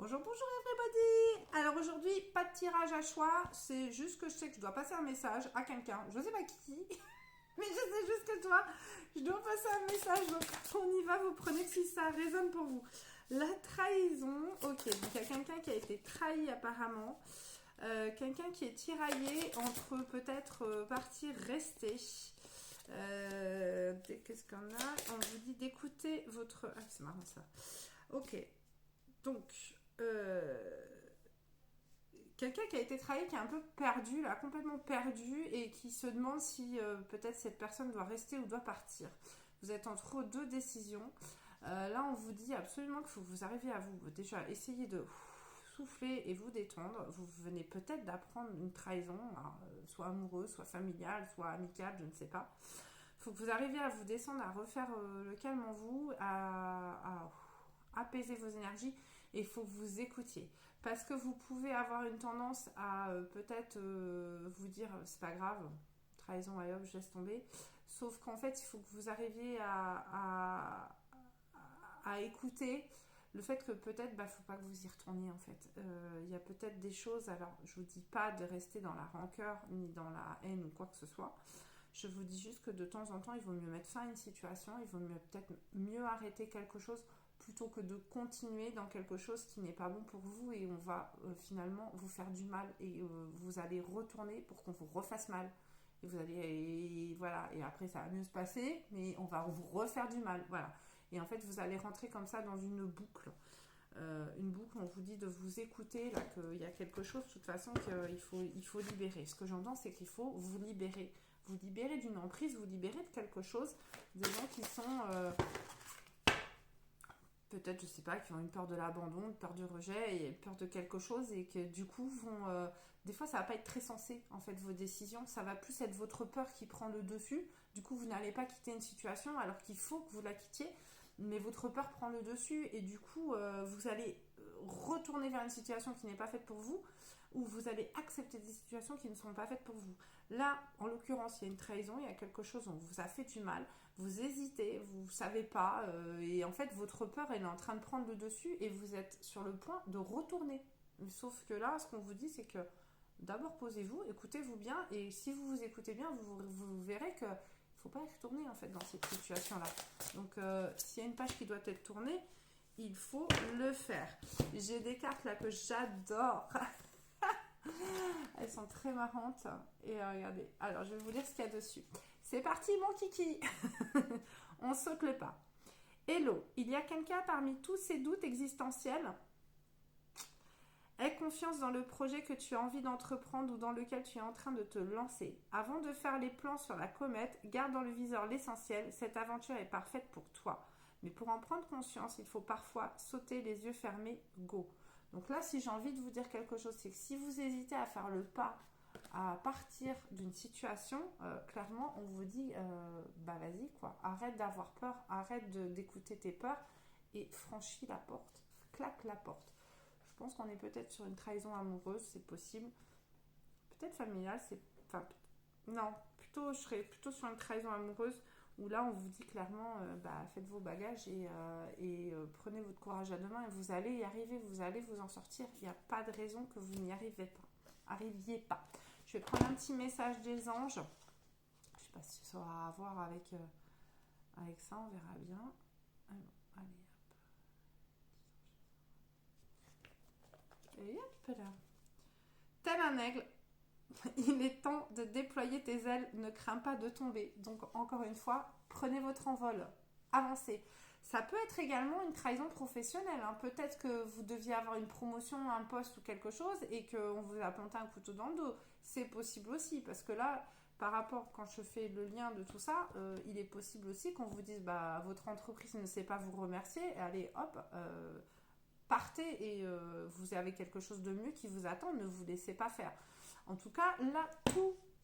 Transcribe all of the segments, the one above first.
Bonjour, bonjour everybody. Alors aujourd'hui, pas de tirage à choix, c'est juste que je sais que je dois passer un message à quelqu'un, je sais pas qui, mais je sais juste que toi, je dois passer un message, donc on y va, vous prenez que si ça résonne pour vous. La trahison, ok, donc il y a quelqu'un qui a été trahi apparemment, quelqu'un qui est tiraillé entre peut-être partir, rester. Qu'est-ce qu'on a? On vous dit d'écouter votre... Ah, c'est marrant ça. Ok, donc... quelqu'un qui a été trahi, qui est un peu perdu, là, complètement perdu, et qui se demande si peut-être cette personne doit rester ou doit partir. Vous êtes entre deux décisions. Là, on vous dit absolument qu'il faut que vous arriviez à vous déjà essayer de souffler et vous détendre. Vous venez peut-être d'apprendre une trahison, alors, soit amoureuse, soit familiale, soit amicale, je ne sais pas. Il faut que vous arriviez à vous descendre, à refaire le calme en vous, à apaiser vos énergies, et il faut que vous écoutiez. Parce que vous pouvez avoir une tendance à peut-être vous dire c'est pas grave, trahison, allez hop, je laisse tomber. Sauf qu'en fait, il faut que vous arriviez à écouter le fait que peut-être faut pas que vous y retourniez en fait. Il y a peut-être des choses, alors je vous dis pas de rester dans la rancœur ni dans la haine ou quoi que ce soit. Je vous dis juste que de temps en temps, il vaut mieux mettre fin à une situation, il vaut mieux peut-être mieux arrêter quelque chose plutôt que de continuer dans quelque chose qui n'est pas bon pour vous et on va finalement vous faire du mal et vous allez retourner pour qu'on vous refasse mal. Et vous allez, et voilà, et après ça va mieux se passer, mais on va vous refaire du mal, voilà. Et en fait, vous allez rentrer comme ça dans une boucle. Une boucle, on vous dit de vous écouter, là, qu'il y a quelque chose, de toute façon, qu'il faut libérer. Ce que j'entends, c'est qu'il faut vous libérer. Vous libérer d'une emprise, vous libérer de quelque chose. Des gens qui sont... peut-être, je sais pas, qui ont une peur de l'abandon, une peur du rejet et peur de quelque chose et que du coup vont... des fois, ça va pas être très sensé, en fait, vos décisions. Ça va plus être votre peur qui prend le dessus. Du coup, vous n'allez pas quitter une situation alors qu'il faut que vous la quittiez. Mais votre peur prend le dessus et du coup, vous allez retourner vers une situation qui n'est pas faite pour vous ou vous allez accepter des situations qui ne sont pas faites pour vous. Là, en l'occurrence, il y a une trahison, il y a quelque chose, on vous a fait du mal, vous hésitez, vous ne savez pas, et en fait, votre peur, elle est en train de prendre le dessus et vous êtes sur le point de retourner. Sauf que là, ce qu'on vous dit, c'est que d'abord posez-vous, écoutez-vous bien, et si vous vous écoutez bien, vous verrez que il ne faut pas y retourner en fait dans cette situation-là. Donc, s'il y a une page qui doit être tournée, il faut le faire. J'ai des cartes là que j'adore. Elles sont très marrantes. Et regardez, alors je vais vous lire ce qu'il y a dessus. C'est parti mon kiki. On saute le pas. Hello, il y a quelqu'un parmi tous ces doutes existentiels. Aie confiance dans le projet que tu as envie d'entreprendre ou dans lequel tu es en train de te lancer. Avant de faire les plans sur la comète, garde dans le viseur l'essentiel. Cette aventure est parfaite pour toi. Mais pour en prendre conscience, il faut parfois sauter les yeux fermés. Go. Donc là, si j'ai envie de vous dire quelque chose, c'est que si vous hésitez à faire le pas, à partir d'une situation, clairement, on vous dit, vas-y quoi, arrête d'avoir peur, arrête d'écouter tes peurs et franchis la porte, claque la porte. Je pense qu'on est peut-être sur une trahison amoureuse, c'est possible. Peut-être familiale, c'est... Enfin, non, plutôt, je serais plutôt sur une trahison amoureuse où là, on vous dit clairement, faites vos bagages et prenez votre courage à deux mains et vous allez y arriver, vous allez vous en sortir. Il n'y a pas de raison que vous n'y arriviez pas. Je vais prendre un petit message des anges. Je ne sais pas si ça aura à voir avec ça, on verra bien. Alors, allez, hop. Et hop là. Tel un aigle, il est temps de déployer tes ailes, ne crains pas de tomber. Donc encore une fois, prenez votre envol, avancez. Ça peut être également une trahison professionnelle. Hein. Peut-être que vous deviez avoir une promotion, un poste ou quelque chose et qu'on vous a planté un couteau dans le dos. C'est possible aussi parce que là, par rapport, quand je fais le lien de tout ça, il est possible aussi qu'on vous dise votre entreprise ne sait pas vous remercier. Allez, hop, partez et vous avez quelque chose de mieux qui vous attend. Ne vous laissez pas faire. En tout cas, là,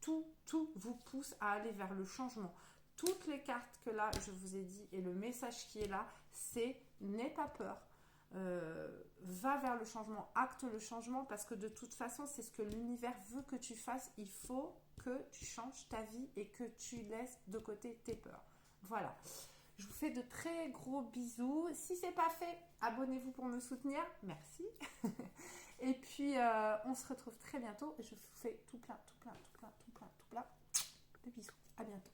tout vous pousse à aller vers le changement. Toutes les cartes que là, je vous ai dit, et le message qui est là, c'est n'aie pas peur. Va vers le changement, acte le changement, parce que de toute façon, c'est ce que l'univers veut que tu fasses. Il faut que tu changes ta vie et que tu laisses de côté tes peurs. Voilà. Je vous fais de très gros bisous. Si c'est pas fait, abonnez-vous pour me soutenir. Merci. Et puis, on se retrouve très bientôt. Et je vous fais tout plein de bisous. À bientôt.